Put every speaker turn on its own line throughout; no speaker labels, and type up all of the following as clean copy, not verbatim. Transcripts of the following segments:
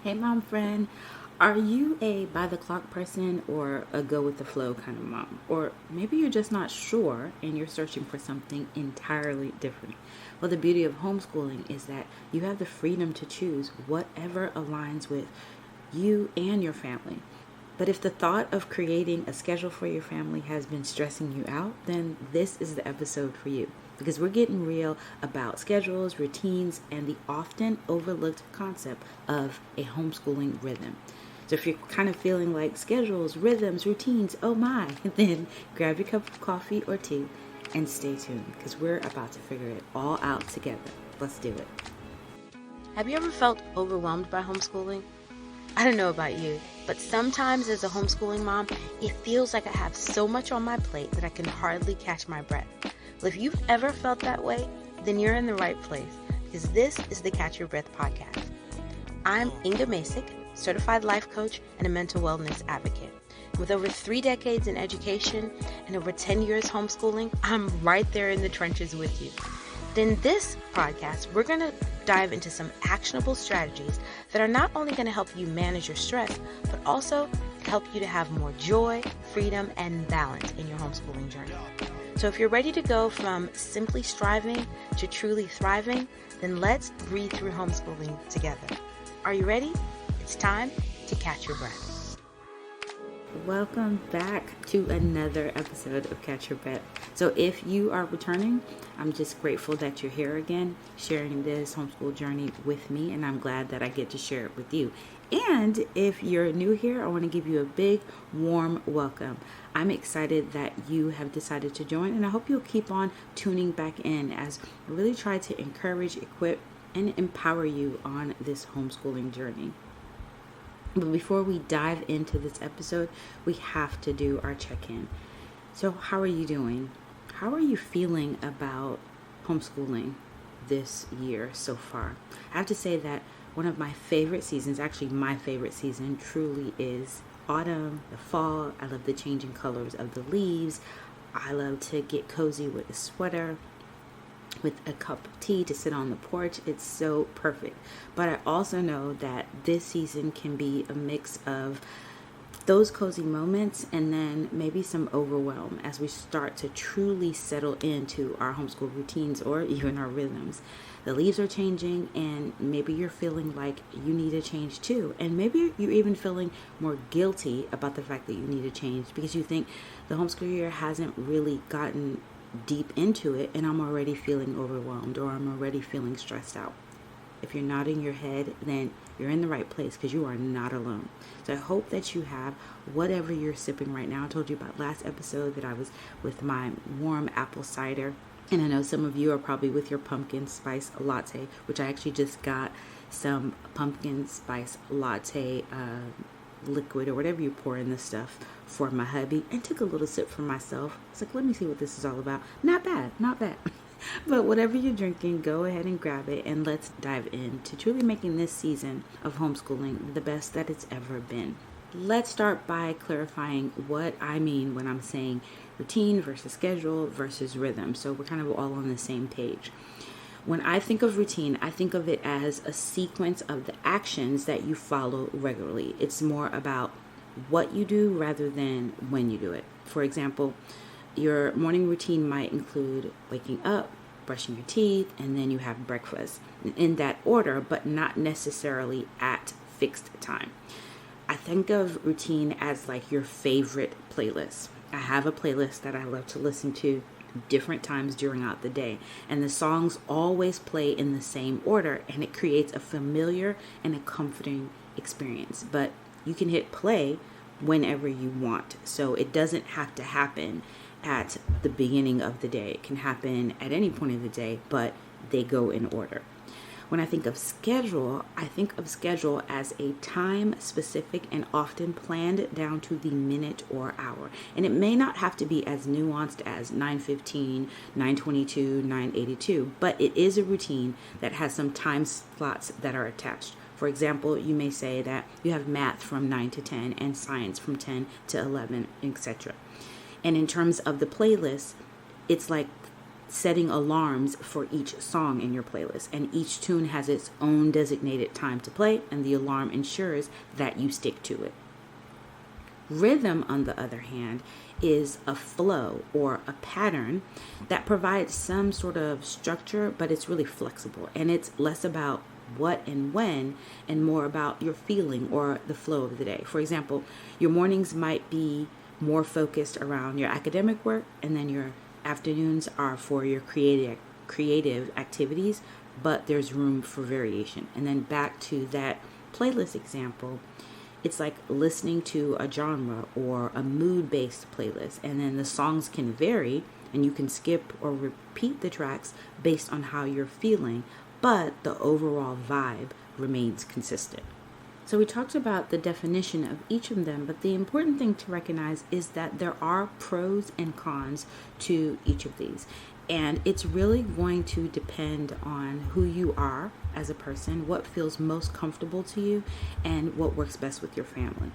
Hey, mom friend, are you a by the clock person or a go with the flow kind of mom? Or maybe you're just not sure and you're searching for something entirely different. Well, the beauty of homeschooling is that you have the freedom to choose whatever aligns with you and your family. But if the thought of creating a schedule for your family has been stressing you out, then this is the episode for you. Because we're getting real about schedules, routines, and the often overlooked concept of a homeschooling rhythm. So if you're kind of feeling like schedules, rhythms, routines, oh my, then grab your cup of coffee or tea and stay tuned because we're about to figure it all out together. Let's do it.
Have you ever felt overwhelmed by homeschooling? I don't know about you, but sometimes as a homeschooling mom, it feels like I have so much on my plate that I can hardly catch my breath. Well, if you've ever felt that way, then you're in the right place because this is the Catch Your Breath podcast. I'm Inga, certified life coach and a mental wellness advocate. With over 3 decades in education and over 10 years homeschooling, I'm right there in the trenches with you. In this podcast, we're going to dive into some actionable strategies that are not only going to help you manage your stress, but also help you to have more joy, freedom, and balance in your homeschooling journey. So if you're ready to go from simply striving to truly thriving, then let's breathe through homeschooling together. Are you ready? It's time to catch your breath.
Welcome back to another episode of Catch Your Breath. So if you are returning, I'm just grateful that you're here again, sharing this homeschool journey with me, and I'm glad that I get to share it with you. And if you're new here, I want to give you a big, warm welcome. I'm excited that you have decided to join, and I hope you'll keep on tuning back in as I really try to encourage, equip, and empower you on this homeschooling journey. But before we dive into this episode, we have to do our check-in. So how are you doing? How are you feeling about homeschooling this year so far? I have to say that one of my favorite seasons, actually my favorite season, truly is autumn, the fall. I love the changing colors of the leaves. I love to get cozy with a sweater, with a cup of tea to sit on the porch. It's so perfect. But I also know that this season can be a mix of those cozy moments and then maybe some overwhelm as we start to truly settle into our homeschool routines or even our rhythms. The leaves are changing and maybe you're feeling like you need a change too. And maybe you're even feeling more guilty about the fact that you need a change because you think the homeschool year hasn't really gotten deep into it and I'm already feeling overwhelmed or I'm already feeling stressed out. If you're nodding your head, then you're in the right place because you are not alone. So I hope that you have whatever you're sipping right now. I told you about last episode that I was with my warm apple cider. And I know some of you are probably with your pumpkin spice latte, which I actually just got some pumpkin spice latte liquid or whatever you pour in this stuff for my hubby and took a little sip for myself. It's like, let me see what this is all about. Not bad. But whatever you're drinking, go ahead and grab it and let's dive into truly making this season of homeschooling the best that it's ever been. Let's start by clarifying what I mean when I'm saying routine versus schedule versus rhythm. So we're kind of all on the same page. When I think of routine, I think of it as a sequence of the actions that you follow regularly. It's more about what you do rather than when you do it. For example, your morning routine might include waking up, brushing your teeth, and then you have breakfast in that order, but not necessarily at fixed time. I think of routine as like your favorite playlist. I have a playlist that I love to listen to different times throughout the day, and the songs always play in the same order, and it creates a familiar and a comforting experience. But you can hit play whenever you want, so it doesn't have to happen at the beginning of the day. It can happen at any point of the day, but they go in order. When I think of schedule, I think of schedule as a time specific and often planned down to the minute or hour. And it may not have to be as nuanced as 9:15, 9:22, 9:82, but it is a routine that has some time slots that are attached. For example, you may say that you have math from 9 to 10 and science from 10 to 11, etc. And in terms of the playlist, it's like setting alarms for each song in your playlist, and each tune has its own designated time to play, and the alarm ensures that you stick to it. Rhythm, on the other hand, is a flow or a pattern that provides some sort of structure, but it's really flexible, and it's less about what and when and more about your feeling or the flow of the day. For example, your mornings might be more focused around your academic work, and then your afternoons are for your creative activities, but there's room for variation. And then back to that playlist example, it's like listening to a genre or a mood-based playlist, and then the songs can vary and you can skip or repeat the tracks based on how you're feeling, but the overall vibe remains consistent. So we talked about the definition of each of them, but the important thing to recognize is that there are pros and cons to each of these. And it's really going to depend on who you are as a person, what feels most comfortable to you, and what works best with your family.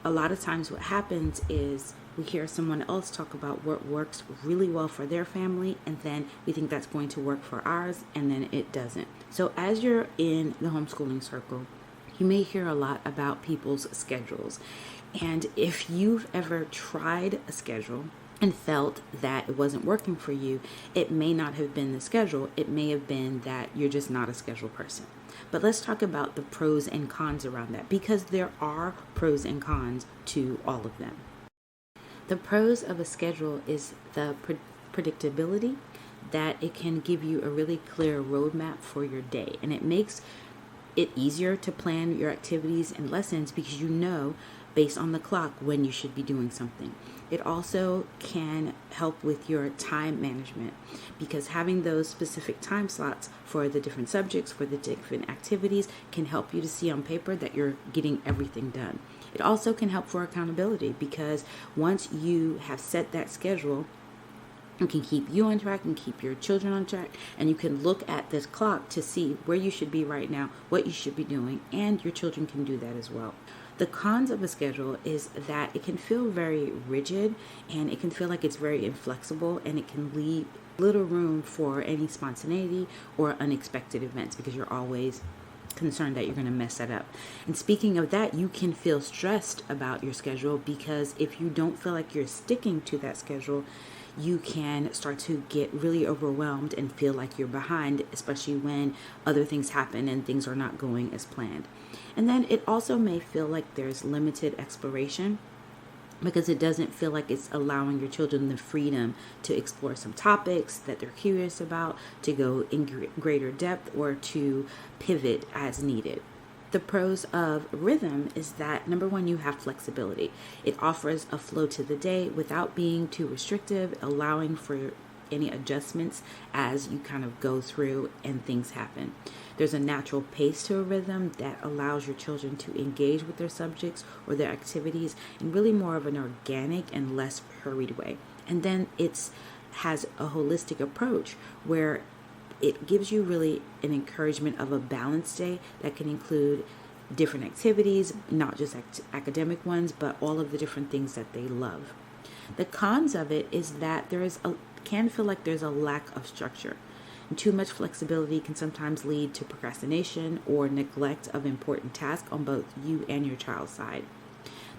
A lot of times what happens is we hear someone else talk about what works really well for their family, and then we think that's going to work for ours, and then it doesn't. So as you're in the homeschooling circle, you may hear a lot about people's schedules. And if you've ever tried a schedule and felt that it wasn't working for you, it may not have been the schedule. It may have been that you're just not a schedule person. But let's talk about the pros and cons around that, because there are pros and cons to all of them. The pros of a schedule is the predictability, that it can give you a really clear roadmap for your day, and it makes it easier to plan your activities and lessons because you know based on the clock when you should be doing something. It also can help with your time management because having those specific time slots for the different subjects, for the different activities, can help you to see on paper that you're getting everything done. It also can help for accountability because once you have set that schedule, it can keep you on track and keep your children on track, and you can look at this clock to see where you should be right now, what you should be doing, and your children can do that as well. The cons of a schedule is that it can feel very rigid, and it can feel like it's very inflexible, and it can leave little room for any spontaneity or unexpected events because you're always concerned that you're going to mess that up. And speaking of that, you can feel stressed about your schedule because if you don't feel like you're sticking to that schedule, you can start to get really overwhelmed and feel like you're behind, especially when other things happen and things are not going as planned. And then it also may feel like there's limited exploration because it doesn't feel like it's allowing your children the freedom to explore some topics that they're curious about, to go in greater depth, or to pivot as needed. The pros of rhythm is that, number one, you have flexibility. It offers a flow to the day without being too restrictive, allowing for any adjustments as you kind of go through and things happen. There's a natural pace to a rhythm that allows your children to engage with their subjects or their activities in really more of an organic and less hurried way. And then it has a holistic approach where it gives you really an encouragement of a balanced day that can include different activities, not just academic ones, but all of the different things that they love. The cons of it is that can feel like there's a lack of structure. And too much flexibility can sometimes lead to procrastination or neglect of important tasks on both you and your child's side.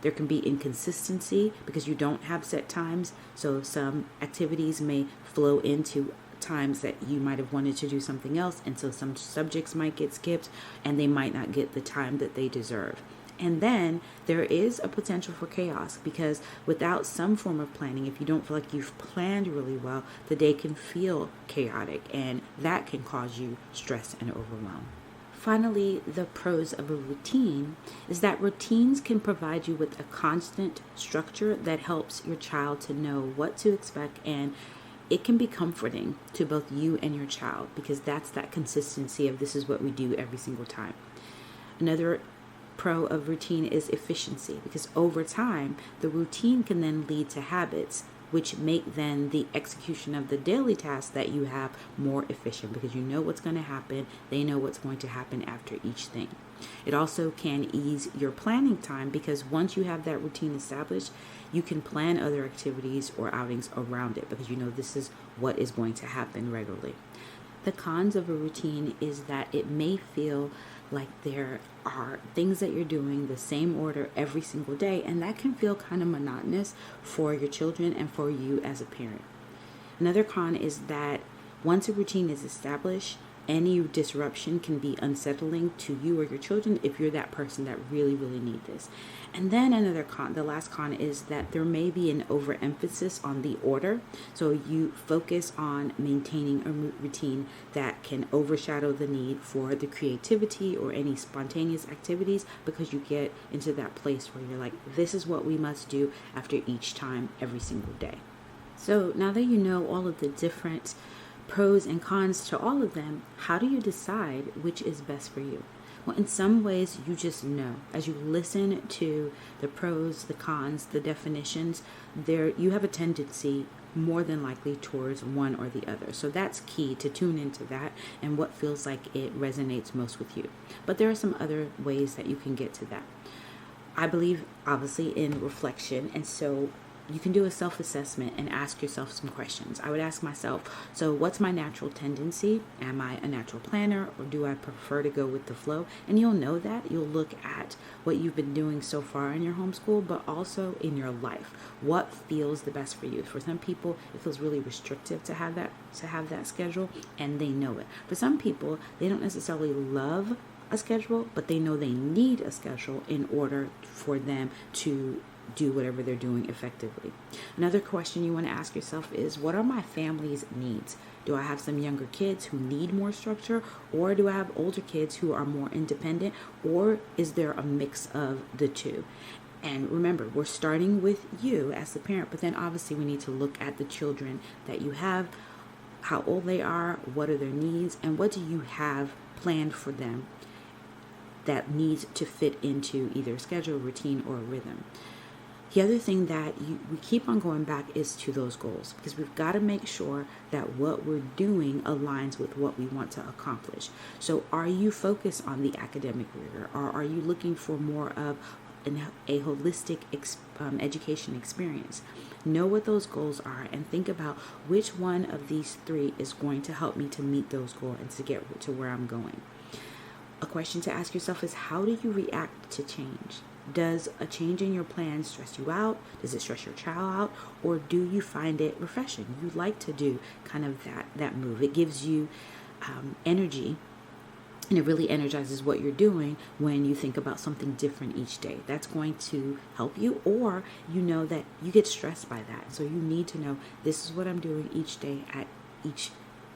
There can be inconsistency because you don't have set times, so some activities may flow into times that you might have wanted to do something else, and so some subjects might get skipped and they might not get the time that they deserve. And then there is a potential for chaos because without some form of planning, if you don't feel like you've planned really well, the day can feel chaotic, and that can cause you stress and overwhelm. Finally, the pros of a routine is that routines can provide you with a constant structure that helps your child to know what to expect, and it can be comforting to both you and your child because that's that consistency of this is what we do every single time. Another pro of routine is efficiency because over time, the routine can then lead to habits which make then the execution of the daily tasks that you have more efficient because you know what's going to happen. They know what's going to happen after each thing. It also can ease your planning time because once you have that routine established, you can plan other activities or outings around it because you know this is what is going to happen regularly. The cons of a routine is that it may feel like there are things that you're doing the same order every single day, and that can feel kind of monotonous for your children and for you as a parent. Another con is that once a routine is established, any disruption can be unsettling to you or your children if you're that person that really, really need this. And then another con, the last con, is that there may be an overemphasis on the order. So you focus on maintaining a routine that can overshadow the need for the creativity or any spontaneous activities because you get into that place where you're like, this is what we must do after each time every single day. So now that you know all of the different pros and cons to all of them, how do you decide which is best for you? Well, in some ways, you just know. As you listen to the pros, the cons, the definitions, you have a tendency more than likely towards one or the other. So that's key to tune into that and what feels like it resonates most with you. But there are some other ways that you can get to that. I believe, obviously, in reflection, and so you can do a self-assessment and ask yourself some questions. I would ask myself, so what's my natural tendency? Am I a natural planner, or do I prefer to go with the flow? And you'll know that. You'll look at what you've been doing so far in your homeschool, but also in your life. What feels the best for you? For some people, it feels really restrictive to have that schedule, and they know it. For some people, they don't necessarily love a schedule, but they know they need a schedule in order for them to do whatever they're doing effectively. Another question you want to ask yourself is, what are my family's needs? Do I have some younger kids who need more structure, or do I have older kids who are more independent, or is there a mix of the two? And remember, we're starting with you as the parent, but then obviously we need to look at the children that you have, how old they are, what are their needs, and what do you have planned for them that needs to fit into either schedule, routine, or rhythm. The other thing that we keep on going back is to those goals, because we've got to make sure that what we're doing aligns with what we want to accomplish. So are you focused on the academic rigor, or are you looking for more of a holistic education experience? Know what those goals are and think about which one of these three is going to help me to meet those goals and to get to where I'm going. A question to ask yourself is, how do you react to change? Does a change in your plan stress you out? Does it stress your child out? Or do you find it refreshing? You like to do kind of that move. It gives you energy, and it really energizes what you're doing when you think about something different each day. That's going to help you, or you know that you get stressed by that. So you need to know, this is what I'm doing each day at each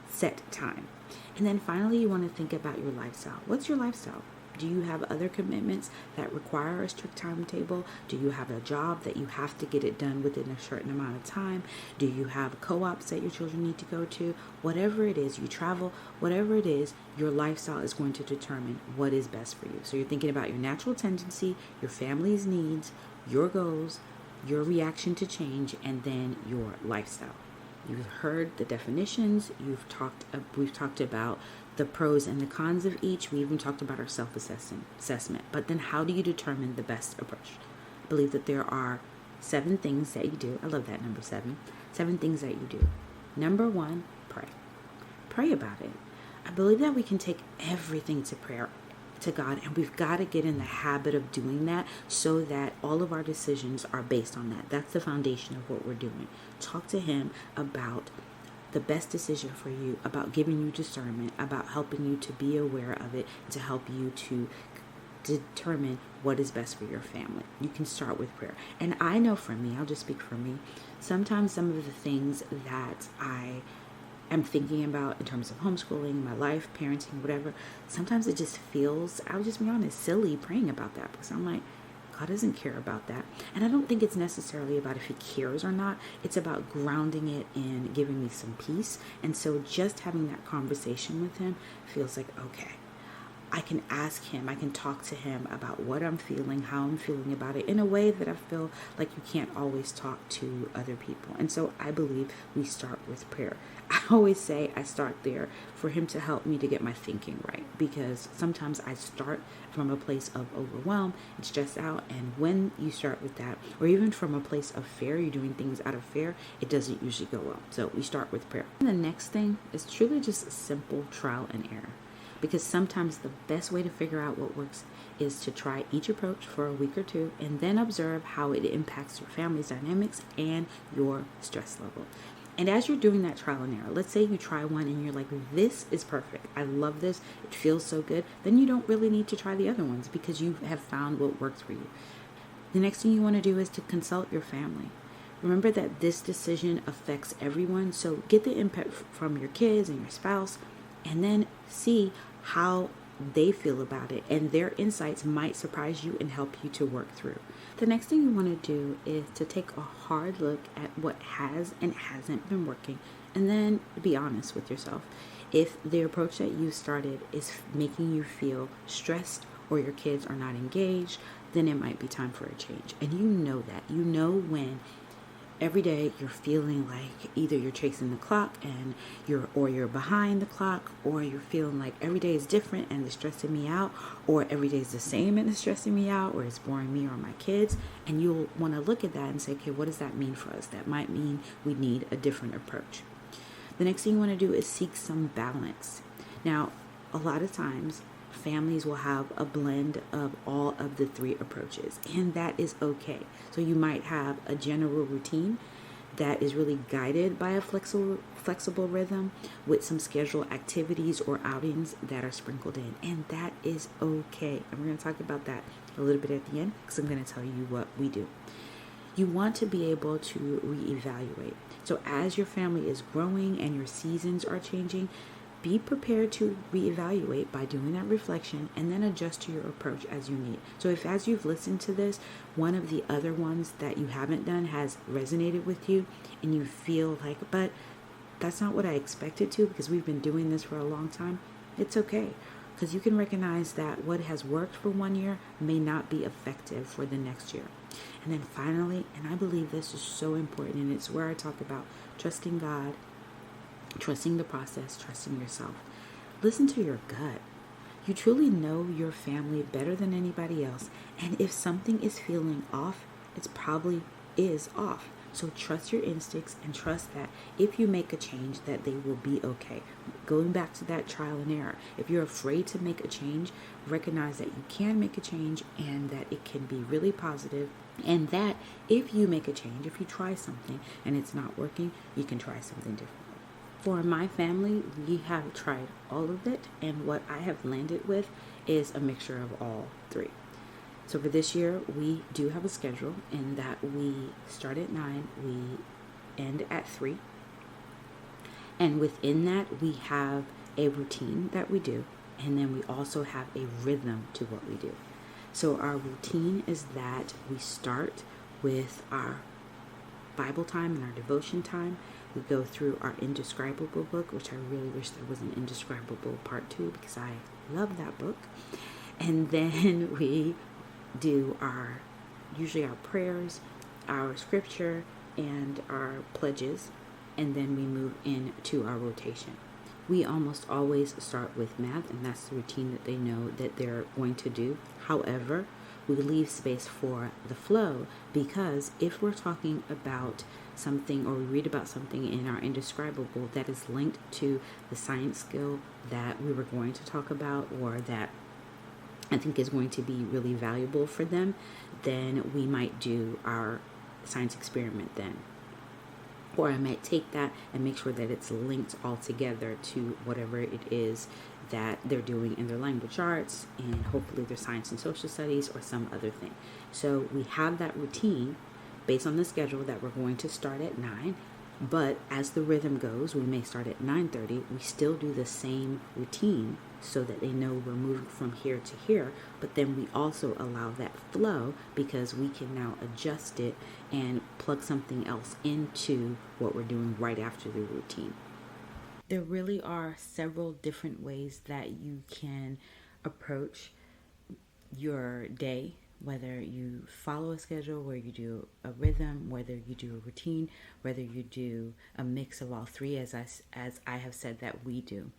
set time. And then finally, you want to think about your lifestyle. What's your lifestyle? Do you have other commitments that require a strict timetable? Do you have a job that you have to get it done within a certain amount of time? Do you have co-ops that your children need to go to? Whatever it is, you travel, whatever it is, your lifestyle is going to determine what is best for you. So you're thinking about your natural tendency, your family's needs, your goals, your reaction to change, and then your lifestyle. You've heard the definitions. We've talked about the pros and the cons of each. We even talked about our self-assessment. But then how do you determine the best approach? I believe that there are 7 things that you do. I love that number 7. 7 things that you do. Number 1, pray. Pray about it. I believe that we can take everything to prayer, to God, and we've got to get in the habit of doing that so that all of our decisions are based on that. That's the foundation of what we're doing. Talk to Him about the best decision for you, about giving you discernment, about helping you to be aware of it, to help you to determine what is best for your family. You can start with prayer. And I know for me, I'll just speak for me, sometimes some of the things that I am thinking about in terms of homeschooling, my life, parenting, whatever, sometimes it just feels, I'll just be honest, silly praying about that, because I'm like, God doesn't care about that. And I don't think it's necessarily about if He cares or not. It's about grounding it in giving me some peace. And so just having that conversation with Him feels like, okay, I can ask him, I can talk to him about what I'm feeling, how I'm feeling about it in a way that I feel like you can't always talk to other people. And so I believe we start with prayer. I always say I start there for him to help me to get my thinking right, because sometimes I start from a place of overwhelm and stressed out. And when you start with that, or even from a place of fear, you're doing things out of fear, it doesn't usually go well. So we start with prayer. And the next thing is truly just a simple trial and error. Because sometimes the best way to figure out what works is to try each approach for a week or two and then observe how it impacts your family's dynamics and your stress level. And as you're doing that trial and error, let's say you try one and you're like, this is perfect. I love this. It feels so good. Then you don't really need to try the other ones because you have found what works for you. The next thing you want to do is to consult your family. Remember that this decision affects everyone. So get the input from your kids and your spouse, and then see how they feel about it, and their insights might surprise you and help you to work through. The next thing you want to do is to take a hard look at what has and hasn't been working, and then be honest with yourself. If the approach that you started is making you feel stressed or your kids are not engaged, then it might be time for a change. And you know that. You know when every day you're feeling like either you're chasing the clock and you're behind the clock, or you're feeling like every day is different and it's stressing me out, or every day is the same and it's stressing me out, or it's boring me or my kids. And you'll want to look at that and say, okay, what does that mean for us? That might mean we need a different approach. The next thing you want to do is seek some balance. Now, a lot of times families will have a blend of all of the three approaches, and that is okay. So you might have a general routine that is really guided by a flexible rhythm with some scheduled activities or outings that are sprinkled in, and that is okay. And we're going to talk about that a little bit at the end, because I'm going to tell you what we do. You want to be able to reevaluate. So as your family is growing and your seasons are changing, be prepared to reevaluate by doing that reflection and then adjust to your approach as you need. So if as you've listened to this, one of the other ones that you haven't done has resonated with you and you feel like, but that's not what I expected to because we've been doing this for a long time, it's okay. Because you can recognize that what has worked for 1 year may not be effective for the next year. And then finally, and I believe this is so important, and it's where I talk about trusting God, trusting the process, trusting yourself. Listen to your gut. You truly know your family better than anybody else. And if something is feeling off, it probably is off. So trust your instincts and trust that if you make a change, that they will be okay. Going back to that trial and error, if you're afraid to make a change, recognize that you can make a change and that it can be really positive. And that if you make a change, if you try something and it's not working, you can try something different. For my family, we have tried all of it, and what I have landed with is a mixture of all three. So for this year, we do have a schedule in that we start at 9, we end at 3. And within that, we have a routine that we do, and then we also have a rhythm to what we do. So our routine is that we start with our Bible time and our devotion time. We go through our Indescribable book, which I really wish there was an Indescribable part 2 because I love that book. And then we do usually our prayers, our scripture, and our pledges. And then we move into our rotation. We almost always start with math, and that's the routine that they know that they're going to do. However, we leave space for the flow, because if we're talking about something or we read about something in our Indescribable that is linked to the science skill that we were going to talk about, or that I think is going to be really valuable for them, then we might do our science experiment then. Or I might take that and make sure that it's linked all together to whatever it is that they're doing in their language arts, and hopefully their science and social studies or some other thing. So we have that routine based on the schedule that we're going to start at 9. But as the rhythm goes, we may start at 9:30. We still do the same routine so that they know we're moving from here to here. But then we also allow that flow because we can now adjust it and plug something else into what we're doing right after the routine. There really are several different ways that you can approach your day, whether you follow a schedule, where you do a rhythm, whether you do a routine, whether you do a mix of all three, as I have said that we do.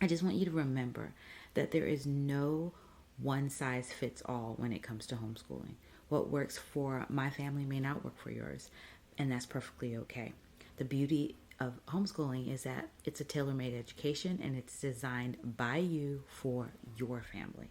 I just want you to remember that there is no one size fits all when it comes to homeschooling. What works for my family may not work for yours, and that's perfectly okay. The beauty of homeschooling is that it's a tailor-made education, and it's designed by you for your family.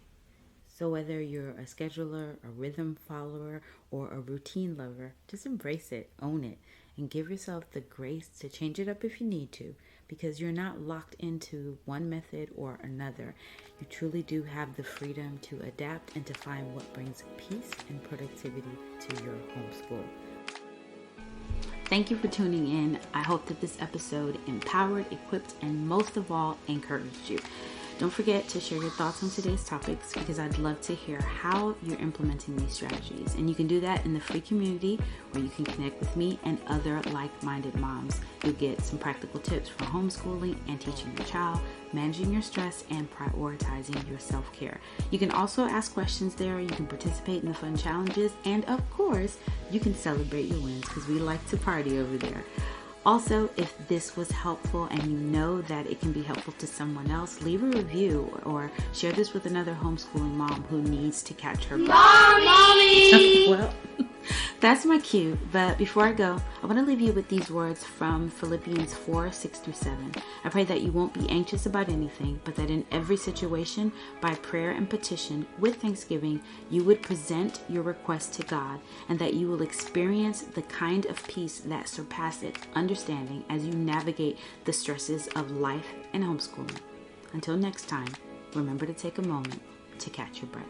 So whether you're a scheduler, a rhythm follower, or a routine lover, just embrace it, own it, and give yourself the grace to change it up if you need to, because you're not locked into one method or another. You truly do have the freedom to adapt and to find what brings peace and productivity to your homeschool. Thank you for tuning in. I hope that this episode empowered, equipped, and most of all, encouraged you. Don't forget to share your thoughts on today's topics, because I'd love to hear how you're implementing these strategies. And you can do that in the free community where you can connect with me and other like-minded moms. You'll get some practical tips for homeschooling and teaching your child, managing your stress, and prioritizing your self-care. You can also ask questions there. You can participate in the fun challenges. And of course, you can celebrate your wins, because we like to party over there. Also, if this was helpful and you know that it can be helpful to someone else, leave a review or share this with another homeschooling mom who needs to catch her breath. Mommy! Well, that's my cue. But before I go, I want to leave you with these words from Philippians 4:6-7. I pray that you won't be anxious about anything, but that in every situation, by prayer and petition, with thanksgiving, you would present your request to God, and that you will experience the kind of peace that surpasses understanding as you navigate the stresses of life and homeschooling. Until next time, remember to take a moment to catch your breath.